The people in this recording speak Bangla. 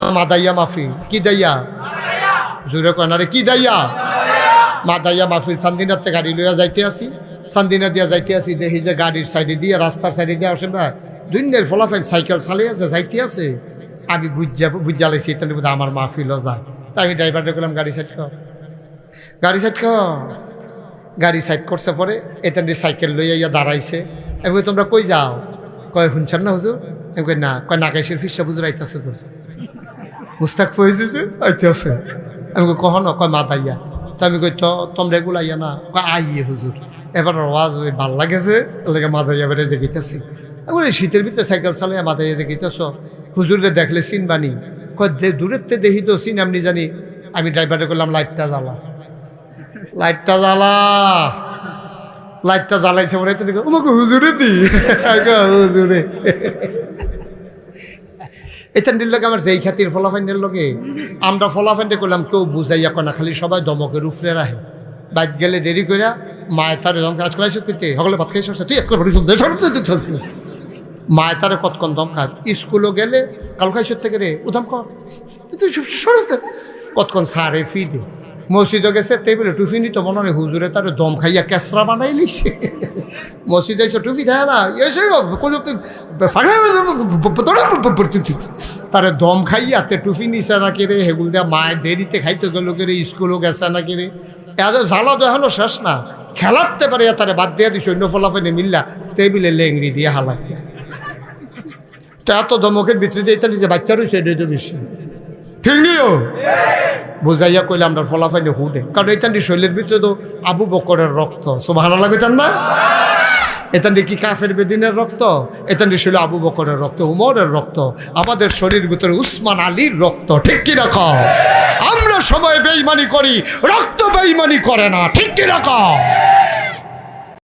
মাদাইয়া মাহফিল কি দাইয়া জোরে কনারে কি দাইয়া মাদাইয়া মাহফিল চান্দিনাতে গাড়ি লইয়া যাইতে আসি চান্দিনা দিয়া যাইতে আসি দেখি যে গাড়ির সাইডে দিয়ে রাস্তার সাইডে দিয়ে আসে না দুইনের ফলাফল সাইকেল চালিয়ে আছে যাইতে আছে আমি বুঝা লাইছি তাহলে বোধ আমার মাহফিলও যায় তাই আমি ড্রাইভারটা করলাম গাড়ি সাইড কর গাড়ি সাইড কর গাড়ি সাইড করছে পরে এখান সাইকেল লইয়া ইয়া দাঁড়াইছে আমি তোমরা কই যাও কয় শুনছেন না হুজুর আমি কই না কয় নাকাইশের ফিসা বুঝুর আইতাছে তোর মুস্তাক ফয়েছে আইতে আছে আমি কই কখনো কয় মাদাইয়া তো আমি কই তো তোমরা এগুলো আইয়া না কয় আইয়ে হুজুর এবার আওয়াজ ওই ভাল লাগেছে ওকে মাদাইয়া বেড়ে যে গেতেছি এখন এই শীতের ভিতরে সাইকেল চালাইয়া মাদাইয়া যে গেতেছ হুজুরে দেখলে চিন বানি কয় দূরের থেকে দেখি তো চিন এমনি জানি আমি ড্রাইভারে করলাম লাইটটা জ্বালা লাইটটা জ্বালা লাইটটা জ্বালাইছে মনে হয় আমাকে হুজুরে দি হুজুরে এটার লগে আমার যেই খ্যাতির ফলাফাইনের লগে আমরা ফলাফাইনটা করলাম কেউ বুঝাইয়া কনা খালি সবাই দমকের উপরে রাখে বাইক গেলে দেরি করিয়া মায়ের তারে দম কাজ করাইছো পেতে সকলে ভাত খাই সরছে তুই চলতে মায়ের তারে কতক্ষণ দম খাস স্কুলও গেলে কাল খাইছোর থেকে রে উধাম কর কতক্ষণ সারে ফি দে মসজিদও গেছে তেবলে টুফি নিত মনে হয় হুজুরে তার দম খাইয়া কেসরা বানাই লিছে মসজিদে এসে টুফি দেয় না তারে দম খাইয়া তে টুফি নিছে না কেড়ে হেগুল দেয়া মায়ের দেরিতে খাইতে গেল কেড়ে স্কুলও গেছে না কেড়ে এত জ্বালা দেখানো শেষ না খেলাতে পারে তারে বাদ দিয়ে দিস অন্য ফলাফেনে মিল্লা টেবিলে লেংড়ি দিয়ে হালাই তো এত দমকের ভিতরে দিয়ে এটা নিজে বাচ্চারও সেটাই তো বেশি ঠিক নিও বুঝাইয়া কইলে আমরা ফলাফাইনে হুডে কারণ এতান্ডি শৈলের ভিতরে তো আবু বকরের রক্ত সুবহানাল্লাহ লাগেতান না এতান্ডি কি কাফের বেদিনের রক্ত এতান্ডি শৈল আবু বকরের রক্ত উমরের রক্ত আমাদের শরীর ভিতরে উসমান আলীর রক্ত ঠিক কি রাখো আমরা সময় বেঈমানি করি রক্ত বেঈমানি করে না ঠিক কি রাখো